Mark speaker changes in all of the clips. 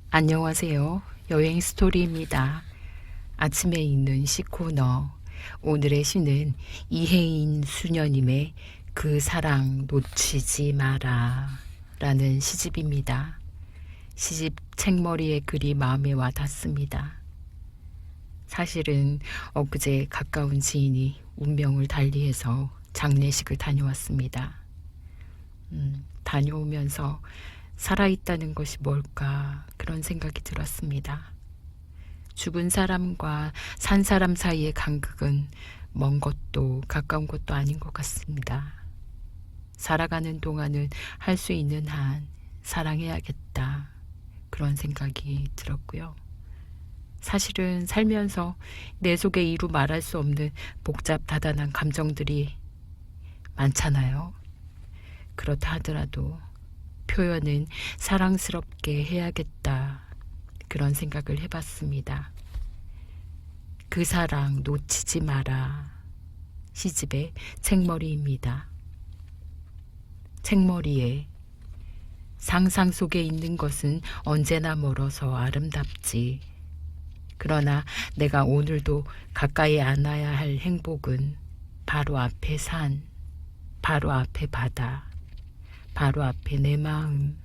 Speaker 1: 안녕하세요. 여행 스토리입니다. 아침에 읽는 시 코너. 오늘의 시는 이혜인 수녀님의 그 사랑 놓치지 마라 라는 시집입니다. 시집 책머리의 글이 마음에 와 닿습니다. 사실은 엊그제 가까운 지인이 운명을 달리해서 장례식을 다녀왔습니다. 다녀오면서 살아있다는 것이 뭘까 그런 생각이 들었습니다. 죽은 사람과 산 사람 사이의 간극은 먼 것도 가까운 것도 아닌 것 같습니다. 살아가는 동안은 할 수 있는 한 사랑해야겠다 그런 생각이 들었고요. 사실은 살면서 내 속에 이루 말할 수 없는 복잡다단한 감정들이 많잖아요. 그렇다 하더라도 표현은 사랑스럽게 해야겠다 그런 생각을 해봤습니다. 그 사랑 놓치지 마라 시집의 책머리입니다. 책머리에 상상 속에 있는 것은 언제나 멀어서 아름답지. 그러나 내가 오늘도 가까이 안아야 할 행복은 바로 앞에 산, 바로 앞에 바다, 바로 앞에 내 마음,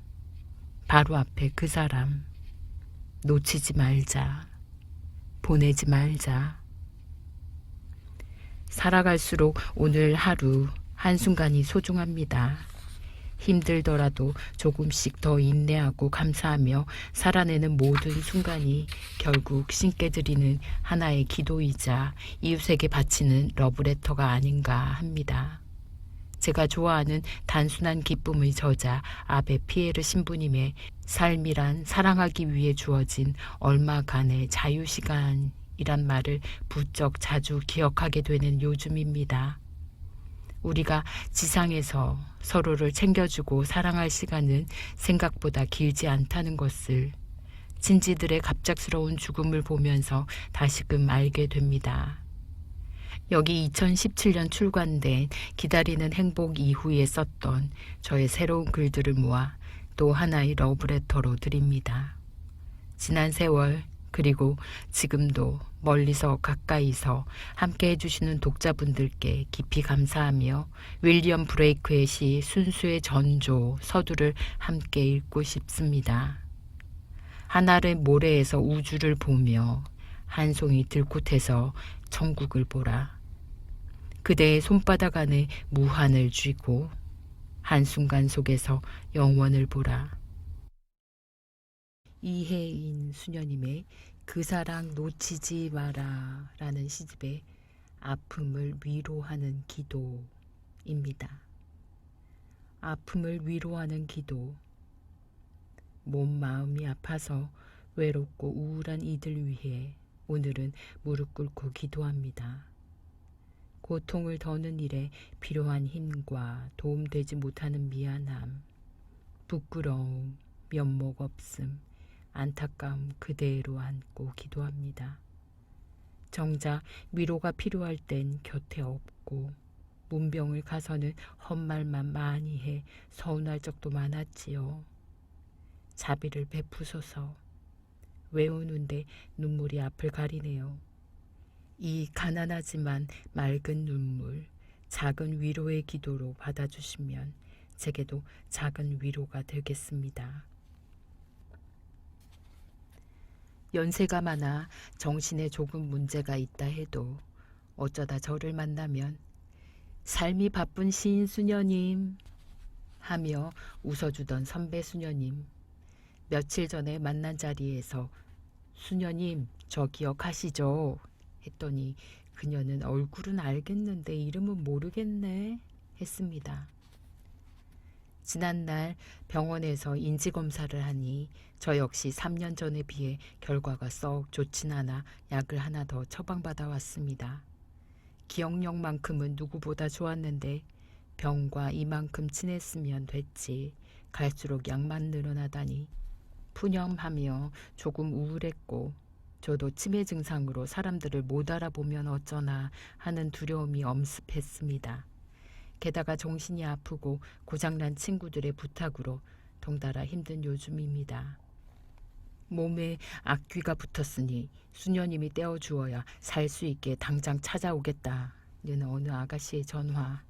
Speaker 1: 바로 앞에 그 사람. 놓치지 말자. 보내지 말자. 살아갈수록 오늘 하루 한순간이 소중합니다. 힘들더라도 조금씩 더 인내하고 감사하며 살아내는 모든 순간이 결국 신께 드리는 하나의 기도이자 이웃에게 바치는 러브레터가 아닌가 합니다. 제가 좋아하는 단순한 기쁨의 저자 아베 피에르 신부님의 삶이란 사랑하기 위해 주어진 얼마간의 자유시간이란 말을 부쩍 자주 기억하게 되는 요즘입니다. 우리가 지상에서 서로를 챙겨주고 사랑할 시간은 생각보다 길지 않다는 것을 친지들의 갑작스러운 죽음을 보면서 다시금 알게 됩니다. 여기 2017년 출간된 기다리는 행복 이후에 썼던 저의 새로운 글들을 모아 또 하나의 러브레터로 드립니다. 지난 세월 그리고 지금도 멀리서 가까이서 함께 해주시는 독자분들께 깊이 감사하며 윌리엄 브레이크의 시 순수의 전조 서두를 함께 읽고 싶습니다. 하늘의 모래에서 우주를 보며 한 송이 들꽃에서 천국을 보라. 그대의 손바닥 안에 무한을 쥐고 한순간 속에서 영원을 보라. 이혜인 수녀님의 그 사랑 놓치지 마라 라는 시집의 아픔을 위로하는 기도입니다. 아픔을 위로하는 기도. 몸 마음이 아파서 외롭고 우울한 이들 위해 오늘은 무릎 꿇고 기도합니다. 고통을 더는 일에 필요한 힘과 도움되지 못하는 미안함, 부끄러움, 면목 없음, 안타까움 그대로 안고 기도합니다. 정작 위로가 필요할 땐 곁에 없고 문병을 가서는 헛말만 많이 해 서운할 적도 많았지요. 자비를 베푸소서. 외우는데 눈물이 앞을 가리네요. 이 가난하지만 맑은 눈물, 작은 위로의 기도로 받아주시면 제게도 작은 위로가 되겠습니다. 연세가 많아 정신에 조금 문제가 있다 해도 어쩌다 저를 만나면 삶이 바쁜 시인 수녀님 하며 웃어주던 선배 수녀님, 며칠 전에 만난 자리에서 수녀님 저 기억하시죠? 했더니 그녀는 얼굴은 알겠는데 이름은 모르겠네 했습니다. 지난날 병원에서 인지검사를 하니 저 역시 3년 전에 비해 결과가 썩 좋진 않아 약을 하나 더 처방받아 왔습니다. 기억력만큼은 누구보다 좋았는데 병과 이만큼 친했으면 됐지 갈수록 약만 늘어나다니 푸념하며 조금 우울했고 저도 치매 증상으로 사람들을 못 알아보면 어쩌나 하는 두려움이 엄습했습니다. 게다가 정신이 아프고 고장난 친구들의 부탁으로 덩달아 힘든 요즘입니다. 몸에 악귀가 붙었으니 수녀님이 떼어주어야 살 수 있게 당장 찾아오겠다는 어느 아가씨의 전화.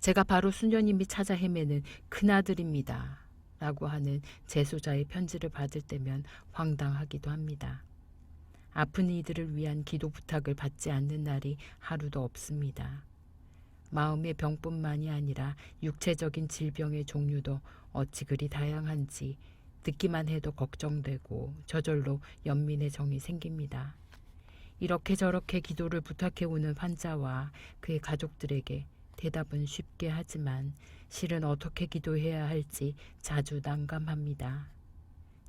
Speaker 1: 제가 바로 수녀님이 찾아 헤매는 큰아들입니다. 라고 하는 재소자의 편지를 받을 때면 황당하기도 합니다. 아픈 이들을 위한 기도 부탁을 받지 않는 날이 하루도 없습니다. 마음의 병뿐만이 아니라 육체적인 질병의 종류도 어찌 그리 다양한지 듣기만 해도 걱정되고 저절로 연민의 정이 생깁니다. 이렇게 저렇게 기도를 부탁해오는 환자와 그의 가족들에게 대답은 쉽게 하지만 실은 어떻게 기도해야 할지 자주 난감합니다.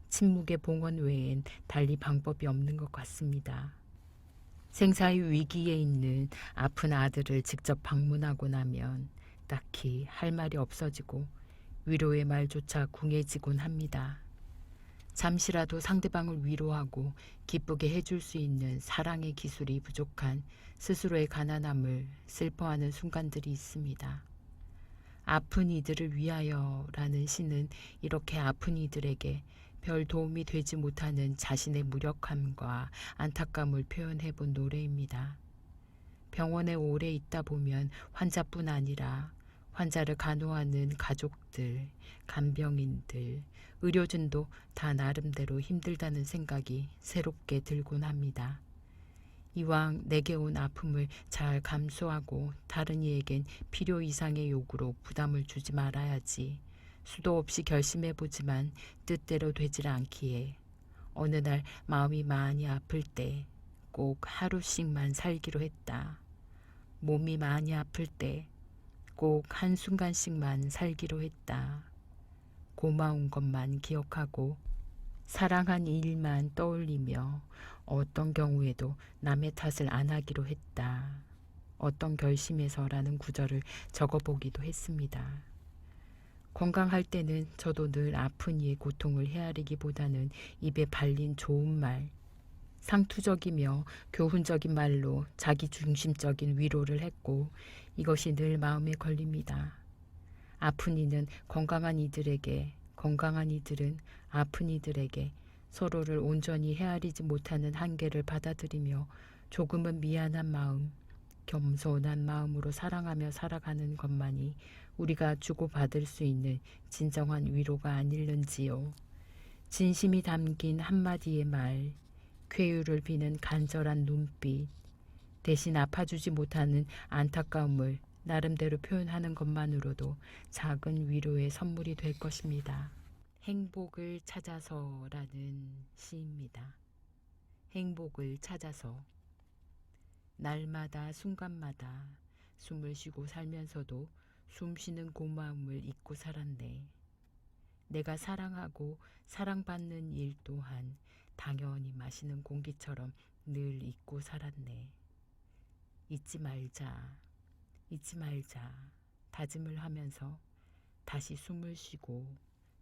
Speaker 1: 침묵의 봉헌 외엔 달리 방법이 없는 것 같습니다. 생사의 위기에 있는 아픈 아들을 직접 방문하고 나면 딱히 할 말이 없어지고 위로의 말조차 궁해지곤 합니다. 잠시라도 상대방을 위로하고 기쁘게 해줄 수 있는 사랑의 기술이 부족한 스스로의 가난함을 슬퍼하는 순간들이 있습니다. 아픈 이들을 위하여라는 시는 이렇게 아픈 이들에게 별 도움이 되지 못하는 자신의 무력함과 안타까움을 표현해 본 노래입니다. 병원에 오래 있다 보면 환자뿐 아니라 환자를 간호하는 가족들, 간병인들, 의료진도 다 나름대로 힘들다는 생각이 새롭게 들곤 합니다. 이왕 내게 온 아픔을 잘 감수하고 다른 이에겐 필요 이상의 요구로 부담을 주지 말아야지. 수도 없이 결심해보지만 뜻대로 되질 않기에 어느 날 마음이 많이 아플 때 꼭 하루씩만 살기로 했다. 몸이 많이 아플 때 꼭 한순간씩만 살기로 했다. 고마운 것만 기억하고 사랑한 일만 떠올리며 어떤 경우에도 남의 탓을 안 하기로 했다. 어떤 결심에서라는 구절을 적어보기도 했습니다. 건강할 때는 저도 늘 아픈 이의 고통을 헤아리기보다는 입에 발린 좋은 말, 상투적이며 교훈적인 말로 자기중심적인 위로를 했고 이것이 늘 마음에 걸립니다. 아픈 이는 건강한 이들에게, 건강한 이들은 아픈 이들에게 서로를 온전히 헤아리지 못하는 한계를 받아들이며 조금은 미안한 마음, 겸손한 마음으로 사랑하며 살아가는 것만이 우리가 주고받을 수 있는 진정한 위로가 아닐는지요. 진심이 담긴 한마디의 말, 쾌유를 비는 간절한 눈빛, 대신 아파주지 못하는 안타까움을 나름대로 표현하는 것만으로도 작은 위로의 선물이 될 것입니다. 행복을 찾아서라는 시입니다. 행복을 찾아서 날마다 순간마다 숨을 쉬고 살면서도 숨쉬는 고마움을 잊고 살았네. 내가 사랑하고 사랑받는 일 또한 당연히 마시는 공기처럼 늘 잊고 살았네. 잊지 말자, 잊지 말자 다짐을 하면서 다시 숨을 쉬고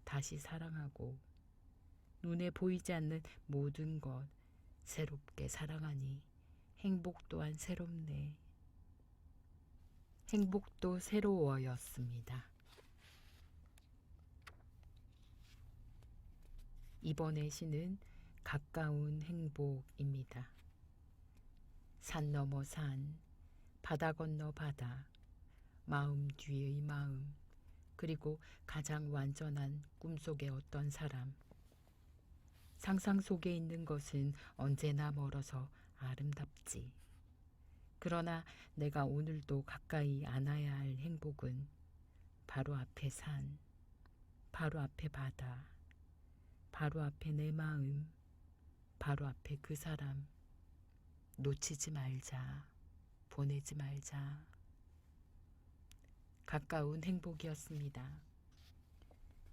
Speaker 1: 다시 사랑하고 눈에 보이지 않는 모든 것 새롭게 사랑하니 행복 또한 새롭네. 행복도 새로워였습니다. 이번의 시는 가까운 행복입니다. 산 넘어 산, 바다 건너 바다, 마음 뒤의 마음, 그리고 가장 완전한 꿈속의 어떤 사람. 상상 속에 있는 것은 언제나 멀어서 아름답지. 그러나 내가 오늘도 가까이 안아야 할 행복은 바로 앞에 산, 바로 앞에 바다, 바로 앞에 내 마음, 바로 앞에 그 사람. 놓치지 말자, 보내지 말자. 가까운 행복이었습니다.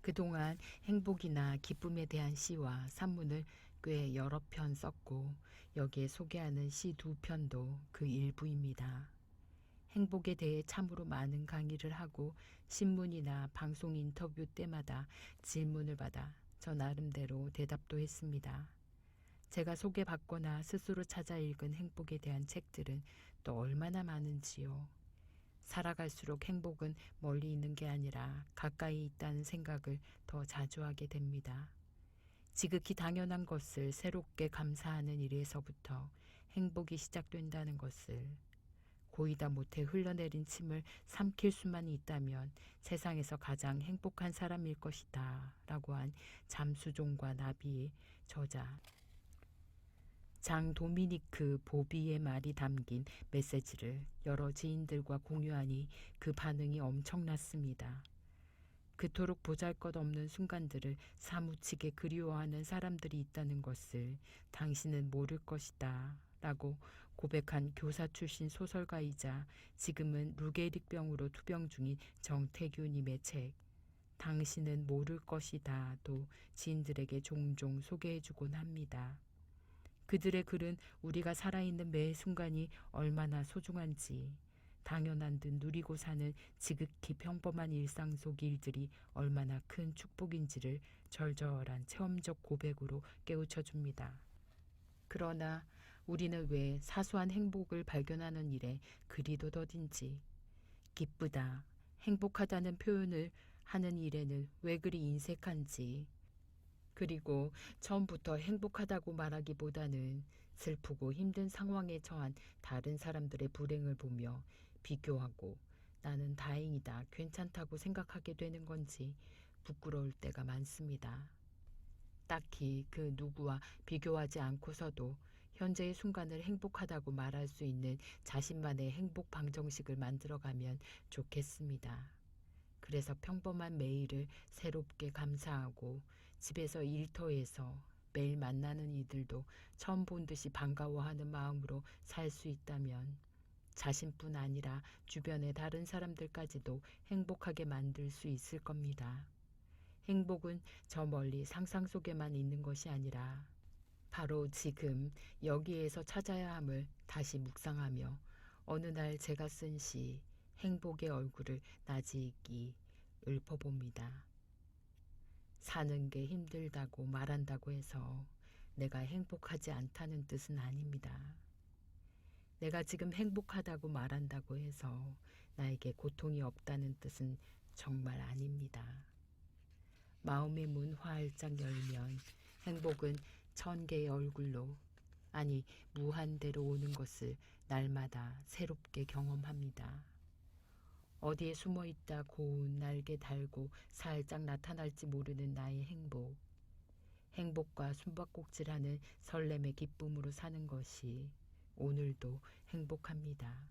Speaker 1: 그동안 행복이나 기쁨에 대한 시와 산문을 꽤 여러 편 썼고 여기에 소개하는 시 2편도 그 일부입니다. 행복에 대해 참으로 많은 강의를 하고 신문이나 방송 인터뷰 때마다 질문을 받아 저 나름대로 대답도 했습니다. 제가 소개받거나 스스로 찾아 읽은 행복에 대한 책들은 또 얼마나 많은지요. 살아갈수록 행복은 멀리 있는 게 아니라 가까이 있다는 생각을 더 자주 하게 됩니다. 지극히 당연한 것을 새롭게 감사하는 일에서부터 행복이 시작된다는 것을, 고이다 못해 흘러내린 침을 삼킬 수만 있다면 세상에서 가장 행복한 사람일 것이다 라고 한 잠수종과 나비의 저자 장 도미니크 보비의 말이 담긴 메시지를 여러 지인들과 공유하니 그 반응이 엄청났습니다. 그토록 보잘것없는 순간들을 사무치게 그리워하는 사람들이 있다는 것을 당신은 모를 것이다 라고 고백한 교사 출신 소설가이자 지금은 루게릭병으로 투병 중인 정태규님의 책 당신은 모를 것이다도 지인들에게 종종 소개해주곤 합니다. 그들의 글은 우리가 살아있는 매 순간이 얼마나 소중한지, 당연한 듯 누리고 사는 지극히 평범한 일상 속 일들이 얼마나 큰 축복인지를 절절한 체험적 고백으로 깨우쳐 줍니다. 그러나 우리는 왜 사소한 행복을 발견하는 일에 그리도 더딘지, 기쁘다, 행복하다는 표현을 하는 일에는 왜 그리 인색한지, 그리고 처음부터 행복하다고 말하기보다는 슬프고 힘든 상황에 처한 다른 사람들의 불행을 보며 비교하고 나는 다행이다, 괜찮다고 생각하게 되는 건지 부끄러울 때가 많습니다. 딱히 그 누구와 비교하지 않고서도 현재의 순간을 행복하다고 말할 수 있는 자신만의 행복 방정식을 만들어가면 좋겠습니다. 그래서 평범한 매일을 새롭게 감사하고 집에서 일터에서 매일 만나는 이들도 처음 본 듯이 반가워하는 마음으로 살 수 있다면 자신뿐 아니라 주변의 다른 사람들까지도 행복하게 만들 수 있을 겁니다. 행복은 저 멀리 상상 속에만 있는 것이 아니라 바로 지금 여기에서 찾아야 함을 다시 묵상하며 어느 날 제가 쓴 시 행복의 얼굴을 나지기 읊어봅니다. 사는 게 힘들다고 말한다고 해서 내가 행복하지 않다는 뜻은 아닙니다. 내가 지금 행복하다고 말한다고 해서 나에게 고통이 없다는 뜻은 정말 아닙니다. 마음의 문 활짝 열면 행복은 1000개의 얼굴로, 아니 무한대로 오는 것을 날마다 새롭게 경험합니다. 어디에 숨어있다 고운 날개 달고 살짝 나타날지 모르는 나의 행복. 행복과 숨바꼭질하는 설렘의 기쁨으로 사는 것이 오늘도 행복합니다.